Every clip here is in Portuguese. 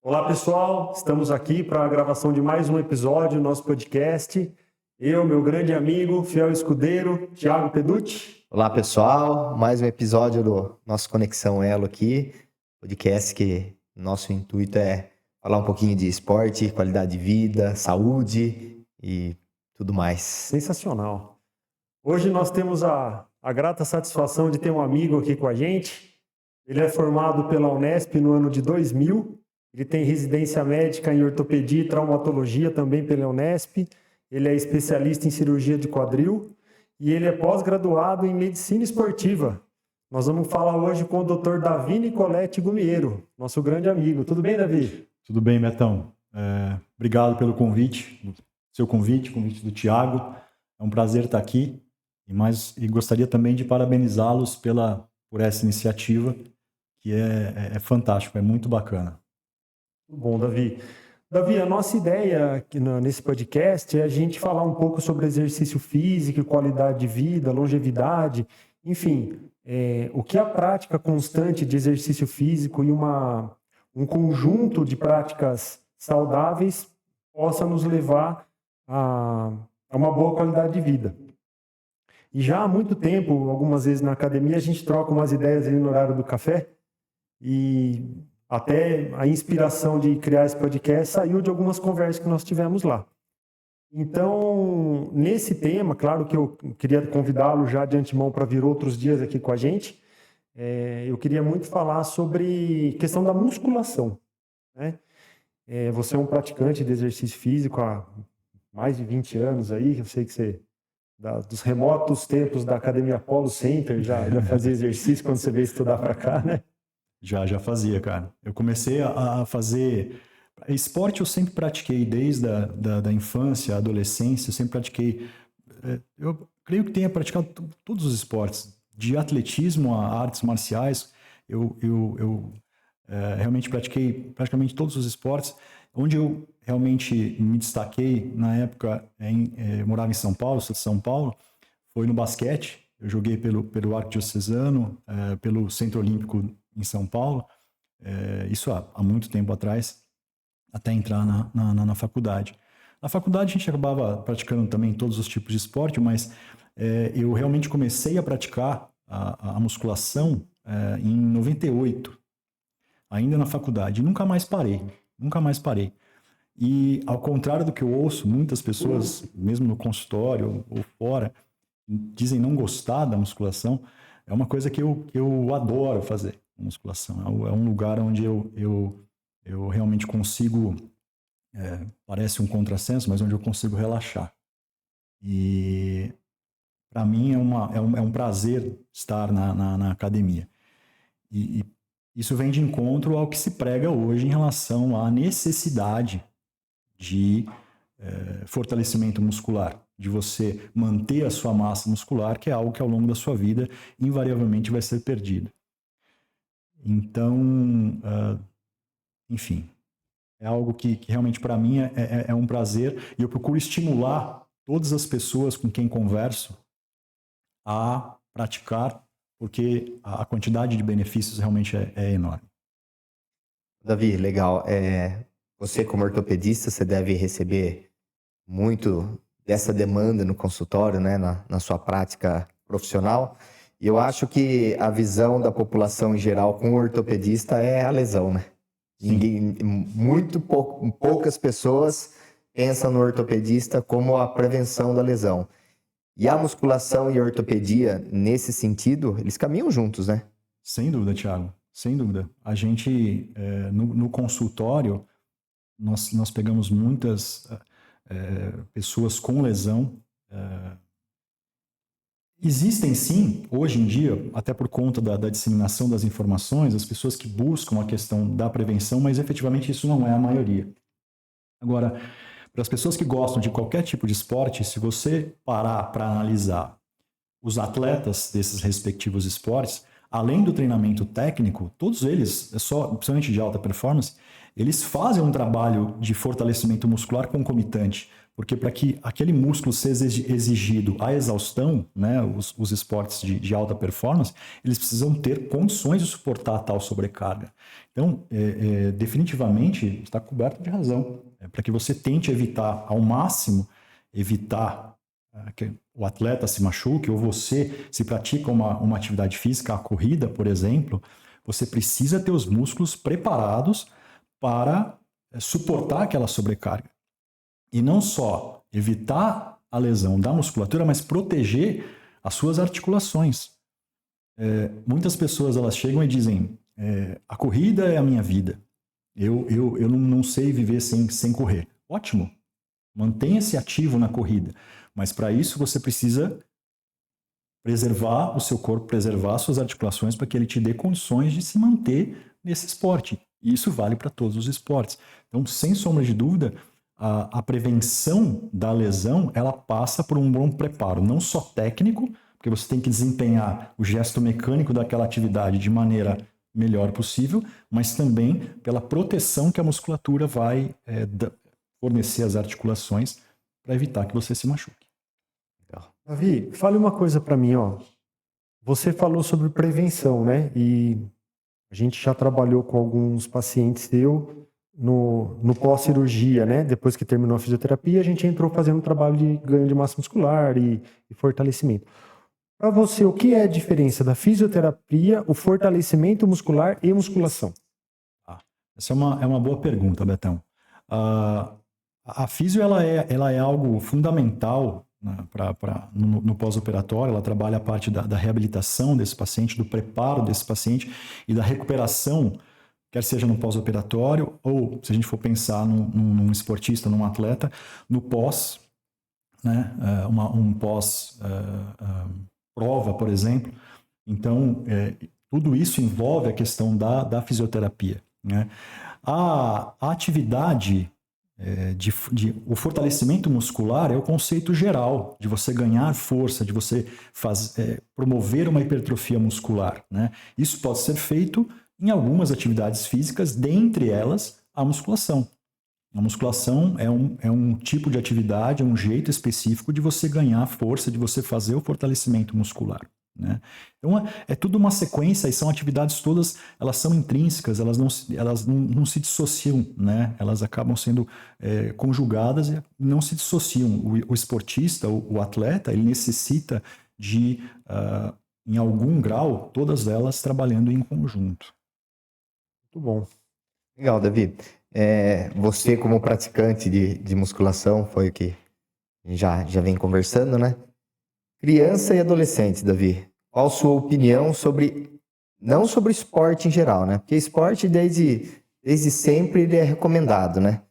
Olá, pessoal. Estamos aqui para a gravação de mais um episódio do nosso podcast. Eu, meu grande amigo, fiel escudeiro, Thiago Peducci. Olá, pessoal. Mais um episódio do nosso Conexão Elo aqui. Podcast que nosso intuito é falar um pouquinho de esporte, qualidade de vida, saúde e tudo mais. Sensacional. Hoje nós temos a grata satisfação de ter um amigo aqui com a gente. Ele é formado pela Unesp no ano de 2000. Ele tem residência médica em ortopedia e traumatologia também pela Unesp. Ele é especialista em cirurgia de quadril e ele é pós-graduado em medicina esportiva. Nós vamos falar hoje com o Dr. Davi Nicoletti Gumiero, nosso grande amigo. Tudo bem, Davi? Tudo bem, Betão. Obrigado pelo convite, convite do Thiago. É um prazer estar aqui e gostaria também de parabenizá-los por essa iniciativa, que é fantástico, é muito bacana. Bom, Davi. Davi, a nossa ideia aqui nesse podcast é a gente falar um pouco sobre exercício físico, qualidade de vida, longevidade, enfim, o que a prática constante de exercício físico e um conjunto de práticas saudáveis possa nos levar a uma boa qualidade de vida. E já há muito tempo, algumas vezes na academia, a gente troca umas ideias ali no horário do café e até a inspiração de criar esse podcast saiu de algumas conversas que nós tivemos lá. Então, nesse tema, claro que eu queria convidá-lo já de antemão para vir outros dias aqui com a gente. Eu queria muito falar sobre questão da musculação, né? Você é um praticante de exercício físico há mais de 20 anos aí, eu sei que você, dos remotos tempos da Academia Apollo Center, já fazia exercício quando você veio estudar para cá, né? Já fazia, cara. Eu comecei a fazer... Esporte eu sempre pratiquei, desde da infância, adolescência, eu sempre pratiquei... Eu creio que tenha praticado todos os esportes, de atletismo a artes marciais. Eu realmente pratiquei praticamente todos os esportes. Onde eu realmente me destaquei, na época, eu morava em São Paulo, sou de São Paulo, foi no basquete. Eu joguei pelo Arquidiocesano, pelo Centro Olímpico em São Paulo, isso há muito tempo atrás, até entrar na faculdade. Na faculdade a gente acabava praticando também todos os tipos de esporte, mas eu realmente comecei a praticar a musculação em 98, ainda na faculdade, e nunca mais parei. E ao contrário do que eu ouço, muitas pessoas, mesmo no consultório ou fora, dizem não gostar da musculação. É uma coisa que eu adoro fazer, musculação. É um lugar onde eu realmente consigo, parece um contrassenso, mas onde eu consigo relaxar. E para mim é um prazer estar na academia. E isso vem de encontro ao que se prega hoje em relação à necessidade de fortalecimento muscular, de você manter a sua massa muscular, que é algo que ao longo da sua vida invariavelmente vai ser perdido. Então, enfim, é algo que realmente para mim é um prazer, e eu procuro estimular todas as pessoas com quem converso a praticar, porque a quantidade de benefícios realmente é enorme. Davi, legal. Você como ortopedista, você deve receber muito dessa demanda no consultório, né, na sua prática profissional. E eu acho que a visão da população em geral com o ortopedista é a lesão, né? Poucas pessoas pensam no ortopedista como a prevenção da lesão. E a musculação e a ortopedia, nesse sentido, eles caminham juntos, né? Sem dúvida, Thiago. Sem dúvida. A gente, no consultório, nós pegamos muitas pessoas com lesão. Existem sim, hoje em dia, até por conta da disseminação das informações, as pessoas que buscam a questão da prevenção, mas efetivamente isso não é a maioria. Agora, para as pessoas que gostam de qualquer tipo de esporte, se você parar para analisar os atletas desses respectivos esportes, além do treinamento técnico, todos eles, principalmente de alta performance, eles fazem um trabalho de fortalecimento muscular concomitante, Porque para que aquele músculo seja exigido à exaustão, né, os esportes de alta performance, eles precisam ter condições de suportar tal sobrecarga. Então, definitivamente, está coberto de razão. Para que você tente evitar ao máximo, evitar que o atleta se machuque, ou você, se pratica uma atividade física, a corrida, por exemplo, você precisa ter os músculos preparados para suportar aquela sobrecarga. E não só evitar a lesão da musculatura, mas proteger as suas articulações. Muitas pessoas elas chegam e dizem, a corrida é a minha vida. Eu não sei viver sem correr. Ótimo, mantenha-se ativo na corrida. Mas para isso você precisa preservar o seu corpo, preservar suas articulações para que ele te dê condições de se manter nesse esporte. E isso vale para todos os esportes. Então, sem sombra de dúvida, a prevenção da lesão, ela passa por um bom preparo, não só técnico, porque você tem que desempenhar o gesto mecânico daquela atividade de maneira melhor possível, mas também pela proteção que a musculatura vai fornecer às articulações para evitar que você se machuque. Davi, fale uma coisa para mim, ó. Você falou sobre prevenção, né? E a gente já trabalhou com alguns pacientes seu no pós-cirurgia, né? Depois que terminou a fisioterapia, a gente entrou fazendo um trabalho de ganho de massa muscular e fortalecimento. Para você, o que é a diferença da fisioterapia, o fortalecimento muscular e musculação? Essa é uma boa pergunta, Betão. A físio ela é algo fundamental, né, no pós-operatório. Ela trabalha a parte da reabilitação desse paciente, do preparo desse paciente e da recuperação, quer seja no pós-operatório ou, se a gente for pensar num esportista, num atleta, no pós, né, um pós-prova, por exemplo. Então, tudo isso envolve a questão da fisioterapia, né? A atividade o fortalecimento muscular é o conceito geral de você ganhar força, de você promover uma hipertrofia muscular, né? Isso pode ser feito em algumas atividades físicas, dentre elas a musculação. A musculação é um tipo de atividade, é um jeito específico de você ganhar força, de você fazer o fortalecimento muscular, né? Então é tudo uma sequência e são atividades todas, elas são intrínsecas, elas não se dissociam, né? Elas acabam sendo conjugadas e não se dissociam. O esportista, o atleta, ele necessita de, em algum grau, todas elas trabalhando em conjunto. Muito bom. Legal, Davi. Você, como praticante de musculação, foi o que já vem conversando, né? Criança e adolescente, Davi, qual a sua opinião não sobre esporte em geral, né? Porque esporte, desde sempre, ele é recomendado, né?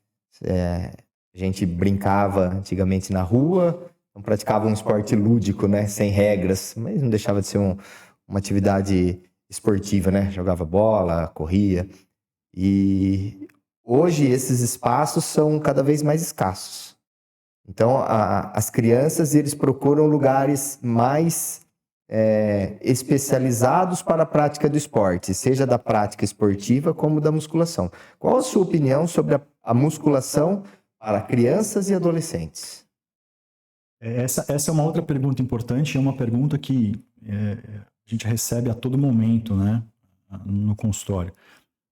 A gente brincava antigamente na rua, não praticava um esporte lúdico, né? Sem regras, mas não deixava de ser uma atividade esportiva, né? Jogava bola, corria. E hoje esses espaços são cada vez mais escassos. Então, as crianças, eles procuram lugares mais especializados para a prática do esporte, seja da prática esportiva como da musculação. Qual a sua opinião sobre a musculação para crianças e adolescentes? Essa é uma outra pergunta importante, é uma pergunta que a gente recebe a todo momento, né, no consultório.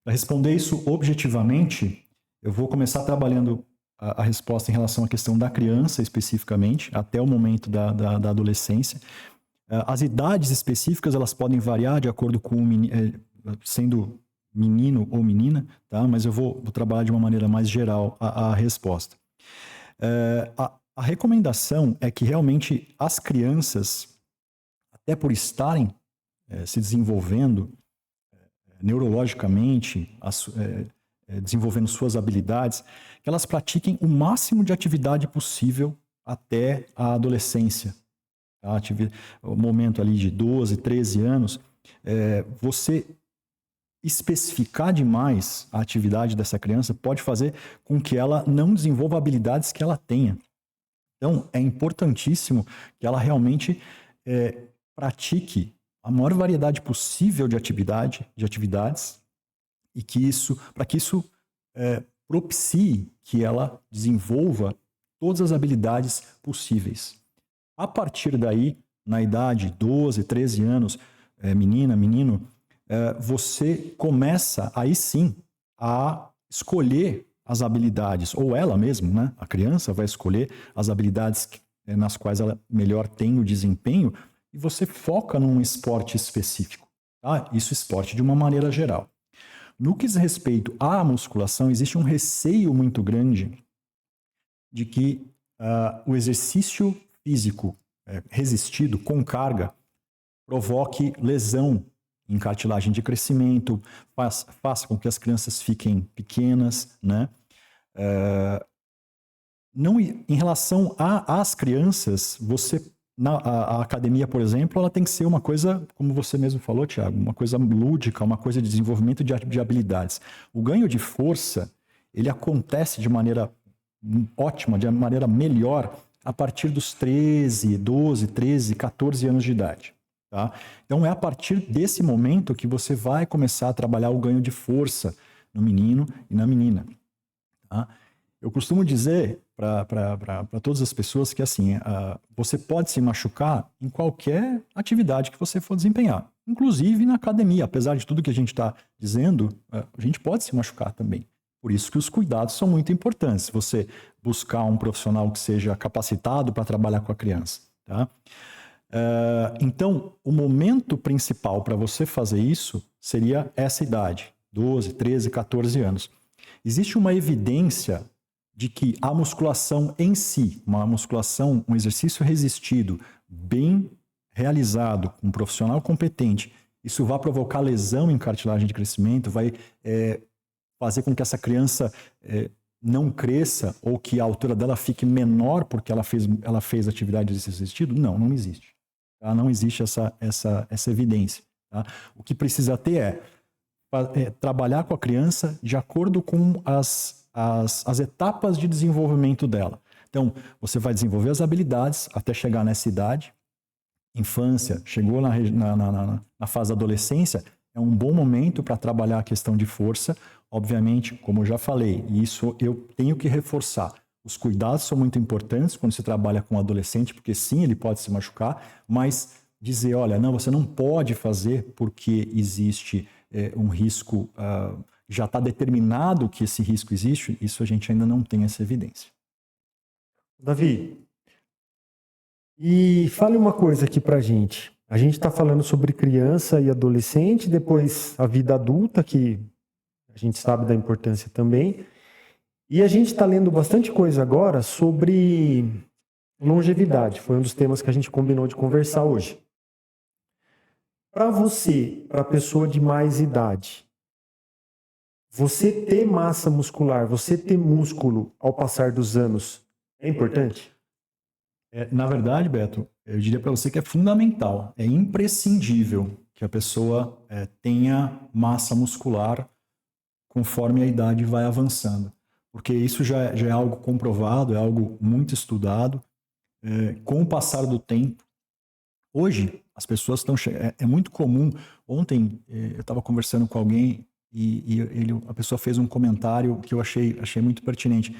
Para responder isso objetivamente, eu vou começar trabalhando a resposta em relação à questão da criança especificamente, até o momento da adolescência. As idades específicas, elas podem variar de acordo com sendo menino ou menina, tá? Mas eu vou trabalhar de uma maneira mais geral a resposta. A recomendação é que realmente as crianças, até por estarem se desenvolvendo neurologicamente, desenvolvendo suas habilidades, que elas pratiquem o máximo de atividade possível até a adolescência. Tá? O momento ali de 12, 13 anos, você especificar demais a atividade dessa criança pode fazer com que ela não desenvolva habilidades que ela tenha. Então, é importantíssimo que ela realmente pratique a maior variedade possível de atividades, e para que isso propicie que ela desenvolva todas as habilidades possíveis. A partir daí, na idade 12, 13 anos, menina, menino, você começa aí sim a escolher as habilidades, ou ela mesma, né? A criança vai escolher as habilidades nas quais ela melhor tem o desempenho, e você foca num esporte específico. Tá? Isso esporte de uma maneira geral. No que diz respeito à musculação, existe um receio muito grande de que o exercício físico resistido com carga provoque lesão em cartilagem de crescimento, faça com que as crianças fiquem pequenas, né? Não, em relação às crianças, a academia, por exemplo, ela tem que ser uma coisa, como você mesmo falou, Thiago, uma coisa lúdica, uma coisa de desenvolvimento de habilidades. O ganho de força, ele acontece de maneira ótima, de maneira melhor, a partir dos 12, 13, 14 anos de idade. Tá? Então é a partir desse momento que você vai começar a trabalhar o ganho de força no menino e na menina. Tá? Eu costumo dizer para todas as pessoas que assim, você pode se machucar em qualquer atividade que você for desempenhar, inclusive na academia. Apesar de tudo que a gente está dizendo, a gente pode se machucar também. Por isso que os cuidados são muito importantes. Você buscar um profissional que seja capacitado para trabalhar com a criança. Tá? Então, o momento principal para você fazer isso seria essa idade, 12, 13, 14 anos. Existe uma evidência de que a musculação em si, um exercício resistido, bem realizado, com um profissional competente, isso vai provocar lesão em cartilagem de crescimento, vai fazer com que essa criança não cresça ou que a altura dela fique menor porque ela fez atividade de exercício resistido? Não existe. Tá? Não existe essa evidência. Tá? O que precisa ter é trabalhar com a criança de acordo com as etapas de desenvolvimento dela. Então, você vai desenvolver as habilidades até chegar nessa idade, infância, chegou na fase da adolescência, é um bom momento para trabalhar a questão de força. Obviamente, como eu já falei, e isso eu tenho que reforçar, os cuidados são muito importantes quando se trabalha com um adolescente, porque sim, ele pode se machucar, mas dizer, olha, não, você não pode fazer porque existe um risco, já está determinado que esse risco existe, isso a gente ainda não tem essa evidência. Davi, e fale uma coisa aqui pra gente. A gente está falando sobre criança e adolescente, depois a vida adulta, que a gente sabe da importância também. E a gente está lendo bastante coisa agora sobre longevidade. Foi um dos temas que a gente combinou de conversar hoje. Para você, para a pessoa de mais idade, você ter massa muscular, você ter músculo ao passar dos anos, é importante? Na verdade, Beto, eu diria para você que é fundamental, é imprescindível que a pessoa tenha massa muscular conforme a idade vai avançando. Porque isso já é algo comprovado, é algo muito estudado. Com o passar do tempo, hoje as pessoas estão... É muito comum. Ontem eu estava conversando com alguém e a pessoa fez um comentário que eu achei muito pertinente.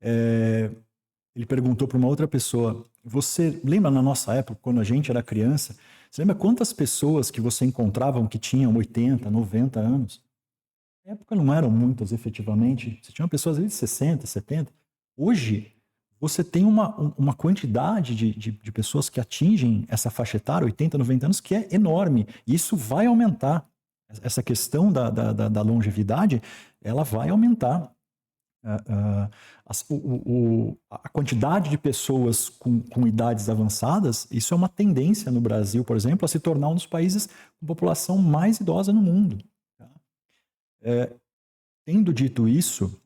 Ele perguntou para uma outra pessoa, você lembra na nossa época, quando a gente era criança, você lembra quantas pessoas que você encontrava que tinham 80, 90 anos? Na época não eram muitas, efetivamente. Você tinha pessoas de 60, 70. Hoje, você tem uma quantidade de pessoas que atingem essa faixa etária, 80, 90 anos, que é enorme. E isso vai aumentar. Essa questão da longevidade, ela vai aumentar. A quantidade de pessoas com idades avançadas, isso é uma tendência no Brasil, por exemplo, a se tornar um dos países com população mais idosa no mundo. Tendo dito isso,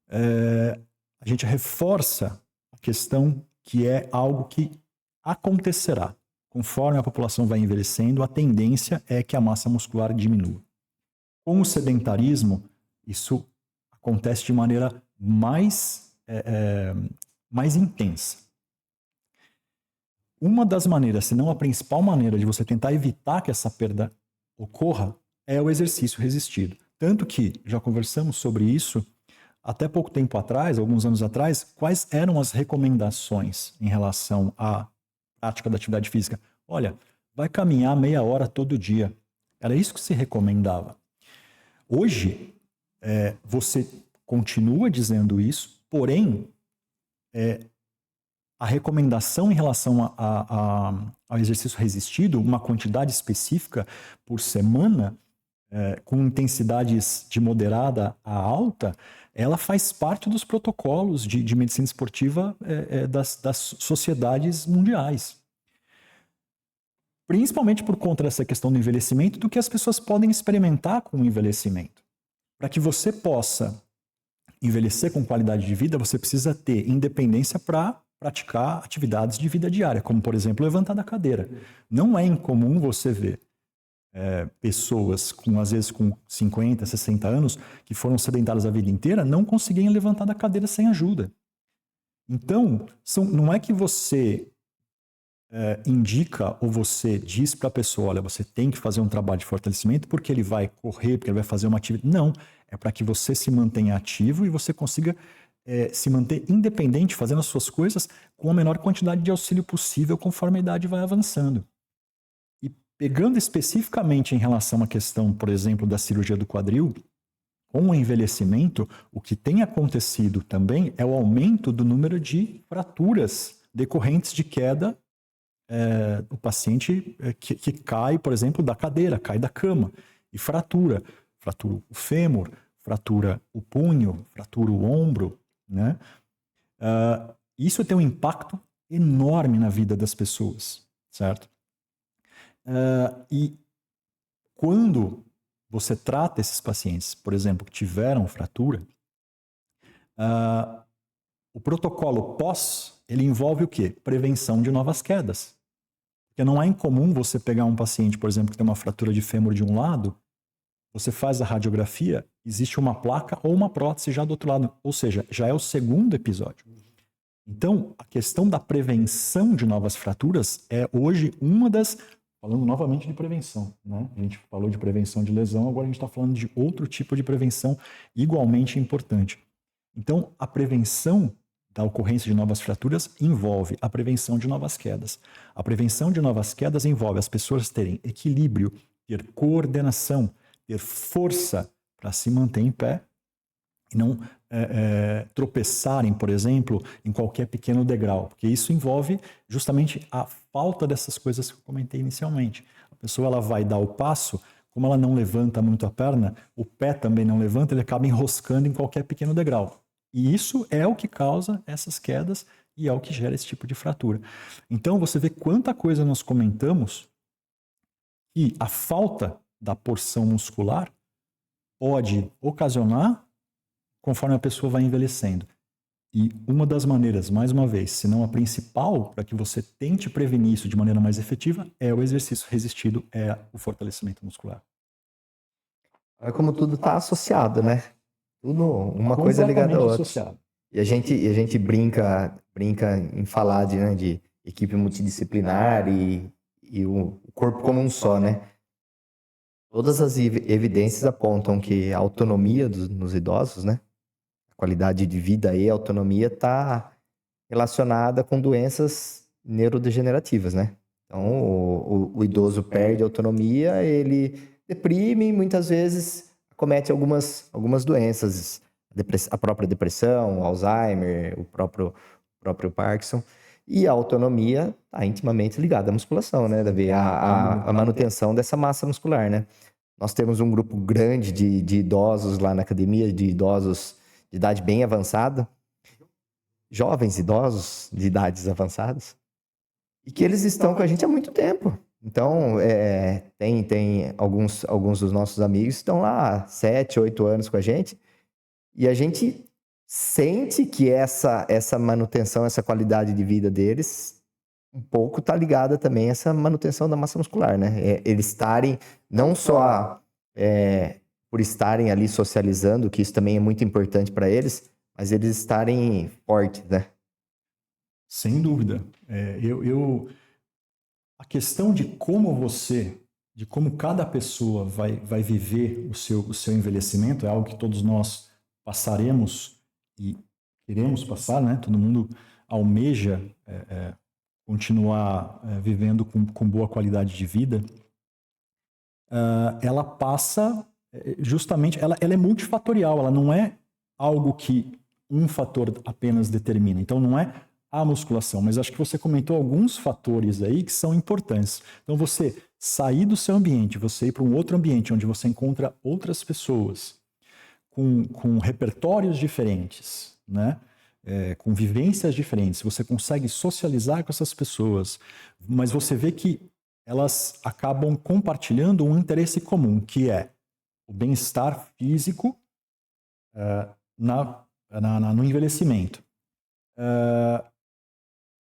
a gente reforça a questão que é algo que acontecerá. Conforme a população vai envelhecendo, a tendência é que a massa muscular diminua. Com o sedentarismo, isso acontece de maneira mais intensa. Uma das maneiras, se não a principal maneira de você tentar evitar que essa perda ocorra, é o exercício resistido. Tanto que, já conversamos sobre isso, até pouco tempo atrás, alguns anos atrás, quais eram as recomendações em relação à prática da atividade física? Olha, vai caminhar meia hora todo dia. Era isso que se recomendava. Hoje, você continua dizendo isso, porém, a recomendação em relação ao exercício resistido, uma quantidade específica por semana, com intensidades de moderada a alta, ela faz parte dos protocolos de medicina esportiva das sociedades mundiais. Principalmente por conta dessa questão do envelhecimento, do que as pessoas podem experimentar com o envelhecimento. Para que você possa envelhecer com qualidade de vida, você precisa ter independência para praticar atividades de vida diária, como, por exemplo, levantar da cadeira. Não é incomum você ver pessoas, às vezes com 50, 60 anos, que foram sedentárias a vida inteira, não conseguirem levantar da cadeira sem ajuda. Então, não é que você indica ou você diz para a pessoa, olha, você tem que fazer um trabalho de fortalecimento porque ele vai correr, porque ele vai fazer uma atividade. Não, é para que você se mantenha ativo e você consiga se manter independente, fazendo as suas coisas com a menor quantidade de auxílio possível conforme a idade vai avançando. E pegando especificamente em relação à questão, por exemplo, da cirurgia do quadril, com o envelhecimento, o que tem acontecido também é o aumento do número de fraturas decorrentes de queda. O paciente que cai, por exemplo, da cadeira, cai da cama e fratura o fêmur, fratura o punho, fratura o ombro, né? Isso tem um impacto enorme na vida das pessoas, certo? E quando você trata esses pacientes, por exemplo, que tiveram fratura, o protocolo pós, ele envolve o quê? Prevenção de novas quedas. Porque não é incomum você pegar um paciente, por exemplo, que tem uma fratura de fêmur de um lado, você faz a radiografia, existe uma placa ou uma prótese já do outro lado. Ou seja, já é o segundo episódio. Então, a questão da prevenção de novas fraturas é hoje uma das... Falando novamente de prevenção, né? A gente falou de prevenção de lesão, agora a gente está falando de outro tipo de prevenção igualmente importante. Então, a prevenção da ocorrência de novas fraturas envolve a prevenção de novas quedas. A prevenção de novas quedas envolve as pessoas terem equilíbrio, ter coordenação, ter força para se manter em pé e não tropeçarem, por exemplo, em qualquer pequeno degrau, porque isso envolve justamente a falta dessas coisas que eu comentei inicialmente. A pessoa ela vai dar o passo, como ela não levanta muito a perna, o pé também não levanta, ele acaba enroscando em qualquer pequeno degrau. E isso é o que causa essas quedas e é o que gera esse tipo de fratura. Então, você vê quanta coisa nós comentamos e a falta da porção muscular pode ocasionar conforme a pessoa vai envelhecendo. E uma das maneiras, mais uma vez, se não a principal, para que você tente prevenir isso de maneira mais efetiva, é o exercício resistido, é o fortalecimento muscular. Olha como tudo está associado, né? Tudo uma coisa ligada à outra. Associado. E a gente brinca em falar de equipe multidisciplinar e o corpo como um só, né? Todas as evidências apontam que a autonomia nos idosos, né? A qualidade de vida e a autonomia está relacionada com doenças neurodegenerativas, né? Então, o idoso perde a autonomia, ele deprime e muitas vezes comete algumas doenças, a própria depressão, o Alzheimer, o próprio Parkinson. E a autonomia está intimamente ligada à musculação, né, Davi? A manutenção dessa massa muscular, né? Nós temos um grupo grande de idosos lá na academia, de idosos de idade bem avançada, jovens idosos de idades avançadas, e que eles estão com a gente há muito tempo. Então, tem alguns dos nossos amigos que estão lá há 7, 8 anos com a gente, e a gente sente que essa manutenção, essa qualidade de vida deles, um pouco está ligada também a essa manutenção da massa muscular, né? Eles estarem, não só por estarem ali socializando, que isso também é muito importante para eles, mas eles estarem fortes, né? Sem dúvida. A questão de como cada pessoa vai viver o seu envelhecimento é algo que todos nós passaremos e queremos passar, né? Todo mundo almeja continuar vivendo com boa qualidade de vida, ela passa justamente, ela é multifatorial, ela não é algo que um fator apenas determina. Então não é a musculação, mas acho que você comentou alguns fatores aí que são importantes. Então você sair do seu ambiente, você ir para um outro ambiente onde você encontra outras pessoas com repertórios diferentes, né? Com vivências diferentes, você consegue socializar com essas pessoas, mas você vê que elas acabam compartilhando um interesse comum, que é o bem-estar físico no envelhecimento.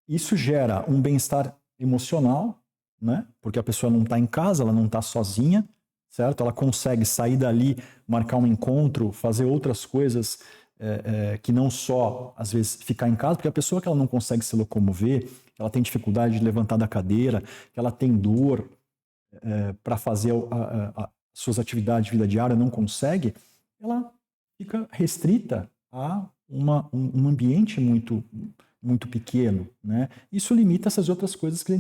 Isso gera um bem-estar emocional, né? Porque a pessoa não está em casa, ela não está sozinha, certo? Ela consegue sair dali, marcar um encontro, fazer outras coisas que não só, às vezes, ficar em casa, porque a pessoa que ela não consegue se locomover, que ela tem dificuldade de levantar da cadeira, que ela tem dor para fazer suas atividades de vida diária, não consegue, ela fica restrita a um ambiente muito pequeno, né? Isso limita essas outras coisas que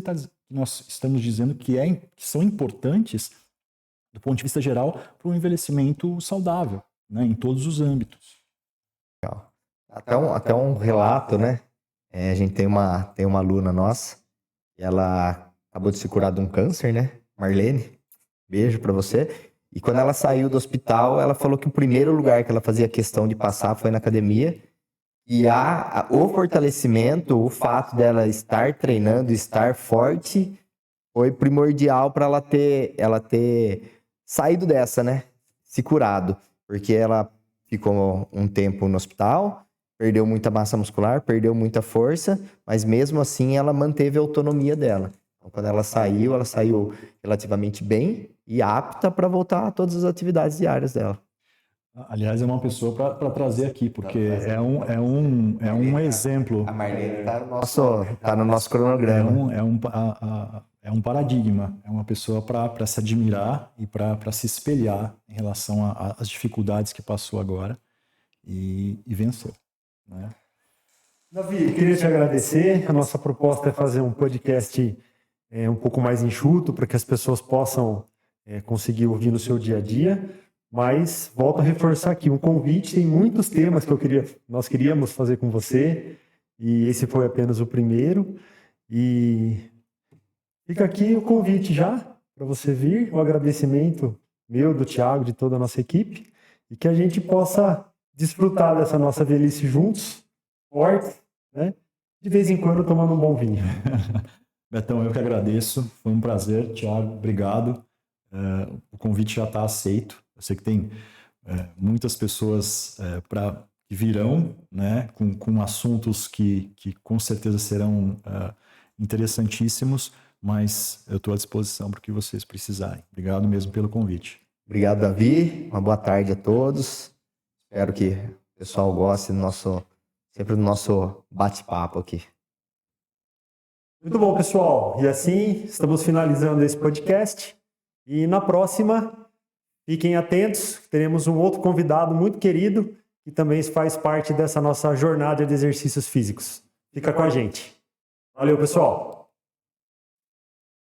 nós estamos dizendo que são importantes do ponto de vista geral para um envelhecimento saudável, né? Em todos os âmbitos. Legal. Até um relato, né? A gente tem uma aluna nossa, e ela acabou de se curar de um câncer, né? Marlene, beijo pra você. E quando ela saiu do hospital, ela falou que o primeiro lugar que ela fazia questão de passar foi na academia. E o fortalecimento, o fato dela estar treinando, estar forte, foi primordial para ela ter saído dessa, né? Se curado. Porque ela ficou um tempo no hospital, perdeu muita massa muscular, perdeu muita força, mas mesmo assim ela manteve a autonomia dela. Então, quando ela saiu relativamente bem e apta para voltar a todas as atividades diárias dela. Aliás, é uma pessoa para trazer aqui, porque é um exemplo. A Marlene tá no nosso cronograma. É um paradigma, é uma pessoa para se admirar e para se espelhar em relação às dificuldades que passou agora e venceu, né? Davi, queria te agradecer. A nossa proposta é fazer um podcast um pouco mais enxuto, para que as pessoas possam conseguir ouvir no seu dia a dia. Mas volto a reforçar aqui um convite, tem muitos temas que nós queríamos fazer com você, e esse foi apenas o primeiro. E fica aqui o convite já para você vir, o agradecimento meu, do Thiago, de toda a nossa equipe, e que a gente possa desfrutar dessa nossa velhice juntos, fortes, né? De vez em quando tomando um bom vinho. Betão, eu que agradeço, foi um prazer. Thiago, obrigado. O convite já está aceito. Eu sei que tem muitas pessoas que virão, né, com assuntos que com certeza serão interessantíssimos, mas eu estou à disposição para o que vocês precisarem. Obrigado mesmo pelo convite. Obrigado, Davi. Uma boa tarde a todos. Espero que o pessoal goste sempre do nosso bate-papo aqui. Muito bom, pessoal. E assim, estamos finalizando esse podcast. E na próxima, fiquem atentos, teremos um outro convidado muito querido que também faz parte dessa nossa jornada de exercícios físicos. Fica com a gente. Valeu, pessoal!